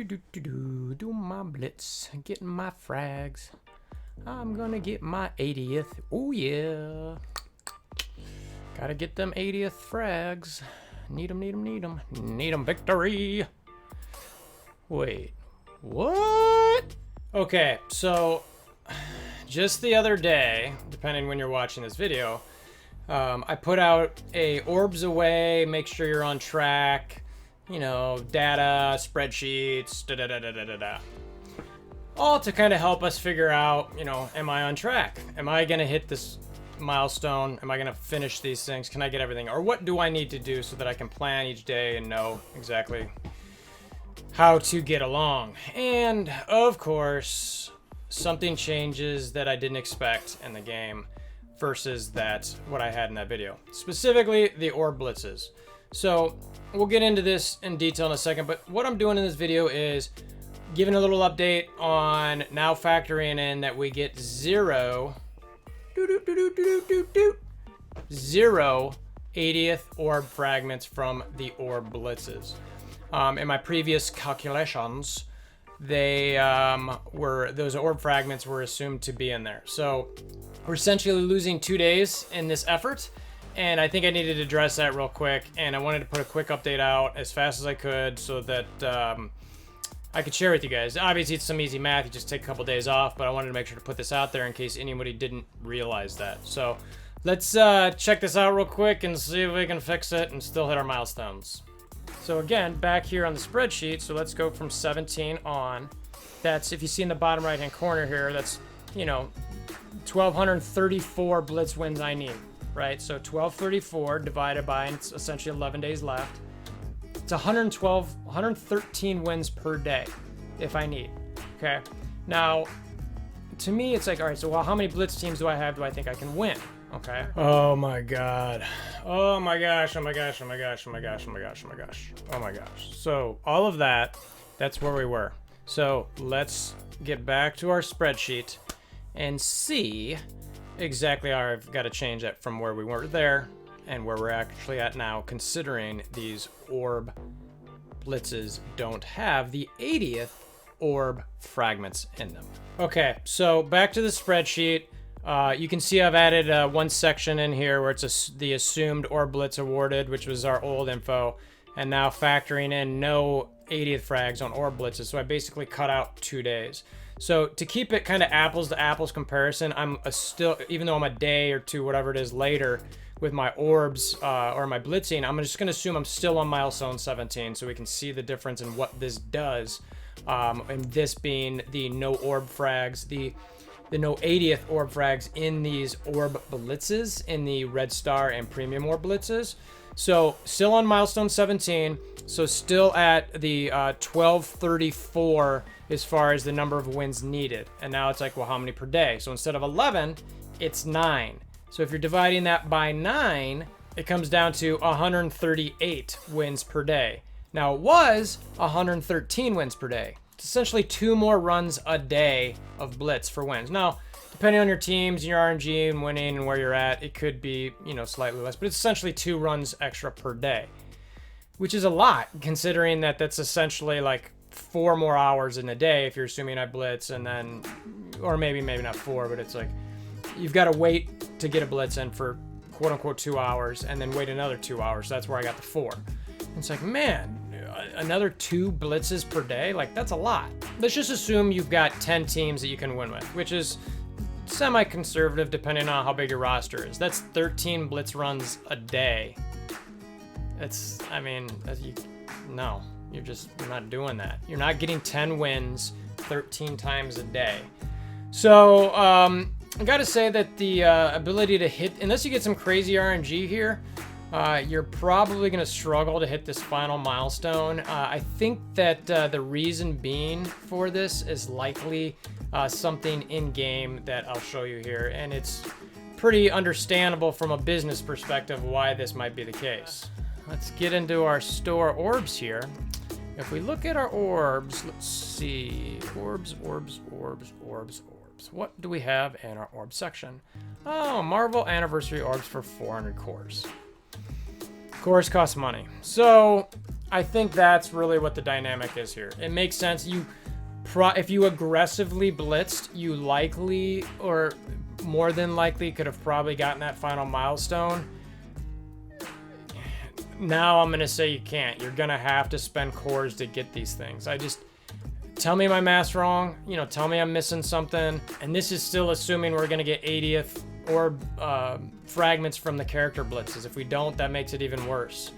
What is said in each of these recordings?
Do my blitz, getting my frags. I'm gonna get my 80th. Oh yeah. Gotta get them 80th frags. Need 'em, need 'em, need 'em. Need 'em victory. Wait, what? Okay, so just the other day, depending when you're watching this video, I put out a Orbs away, make sure you're on track, you know, data, spreadsheets, da-da-da-da-da-da. All to kind of help us figure out, you know, am I on track? Am I going to hit this milestone? Am I going to finish these things? Can I get everything? Or what do I need to do so that I can plan each day and know exactly how to get along? And, of course, something changes that I didn't expect in the game versus what I had in that video. Specifically, the orb blitzes. So, we'll get into this in detail in a second, but what I'm doing in this video is giving a little update on now factoring in that we get zero 80th orb fragments from the orb blitzes. In my previous calculations, those orb fragments were assumed to be in there. So we're essentially losing 2 days in this effort. And I think I needed to address that real quick. And I wanted to put a quick update out as fast as I could so that I could share with you guys. Obviously, it's some easy math. You just take a couple days off, but I wanted to make sure to put this out there in case anybody didn't realize that. So let's check this out real quick and see if we can fix it and still hit our milestones. So again, back here on the spreadsheet, so let's go from 17 on. That's, if you see in the bottom right-hand corner here, that's, you know, 1,234 blitz wins I need, right? So 1,234 divided by, it's essentially 11 days left. It's 113 wins per day if I need, okay? Now, to me, it's like, all right, so well, how many blitz teams do I think I can win, okay? Oh my God. Oh my gosh, oh my gosh, oh my gosh, oh my gosh, oh my gosh, oh my gosh, oh my gosh. So all of that, that's where we were. So let's get back to our spreadsheet and see exactly how I've got to change that from where we were there and where we're actually at now, considering these orb blitzes don't have the 80th orb fragments in them. Okay, so back to the spreadsheet. You can see I've added one section in here where it's the assumed orb blitz awarded, which was our old info, and now factoring in no 80th frags on orb blitzes. So I basically cut out 2 days. So to keep it kind of apples to apples comparison, I'm still, even though I'm a day or two, whatever it is later with my orbs or my blitzing, I'm just going to assume I'm still on milestone 17 so we can see the difference in what this does. And this being the no orb frags, the no 80th orb frags in these orb blitzes, in the red star and premium orb blitzes. So still on milestone 17, so still at the 1,234 as far as the number of wins needed. And now it's like, well, how many per day? So instead of 11, it's 9. So if you're dividing that by 9, it comes down to 138 wins per day. Now it was 113 wins per day. It's essentially 2 more runs a day of blitz for wins. Now, depending on your teams, your RNG and winning and where you're at, it could be, you know, slightly less, but it's essentially 2 runs extra per day, which is a lot considering that that's essentially like 4 more hours in a day if you're assuming I blitz, and then, or maybe not 4, but it's like you've got to wait to get a blitz in for quote unquote 2 hours and then wait another 2 hours. So that's where I got the 4. And it's like, man, another 2 blitzes per day, like that's a lot. Let's just assume you've got 10 teams that you can win with, which is semi-conservative depending on how big your roster is. That's 13 blitz runs a day. It's, I mean, no, you're not doing that. You're not getting 10 wins 13 times a day. So I gotta say that the ability to hit, unless you get some crazy RNG here, you're probably going to struggle to hit this final milestone. I think that the reason being for this is likely something in-game that I'll show you here, and it's pretty understandable from a business perspective why this might be the case. Let's get into our store orbs here. If we look at our orbs, let's see. Orbs. What do we have in our orb section? Oh, Marvel Anniversary orbs for 400 cores. Cores cost money. So I think that's really what the dynamic is here. It makes sense. If you aggressively blitzed, you likely, or more than likely, could have probably gotten that final milestone. Now I'm going to say you can't. You're going to have to spend cores to get these things. Tell me my math's wrong. You know, tell me I'm missing something. And this is still assuming we're going to get 80th orb fragments from the character blitzes. If we don't, that makes it even worse.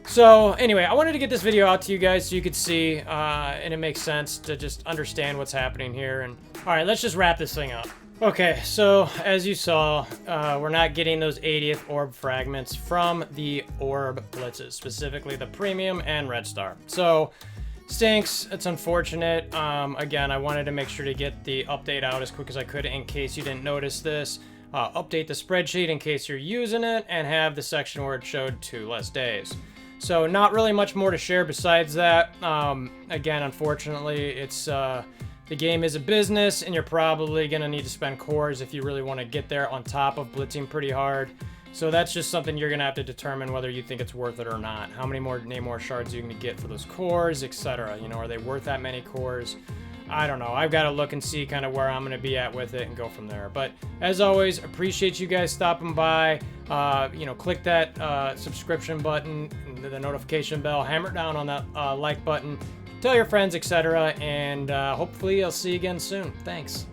So anyway, I wanted to get this video out to you guys so you could see, and it makes sense to just understand what's happening here. And all right, let's just wrap this thing up. Okay, so as you saw, we're not getting those 80th orb fragments from the orb blitzes, specifically the premium and red star. So stinks. It's unfortunate. Again, I wanted to make sure to get the update out as quick as I could in case you didn't notice this. Update the spreadsheet in case you're using it, and have the section where it showed 2 less days. So not really much more to share besides that. Again, unfortunately, it's the game is a business, and you're probably going to need to spend cores if you really want to get there on top of blitzing pretty hard. So that's just something you're going to have to determine whether you think it's worth it or not. How many more Namor shards you can get for those cores, etc. You know, are they worth that many cores? I don't know. I've got to look and see kind of where I'm going to be at with it and go from there. But as always, appreciate you guys stopping by. You know, click that subscription button, the notification bell, hammer down on that like button, tell your friends, etc. And hopefully I'll see you again soon. Thanks.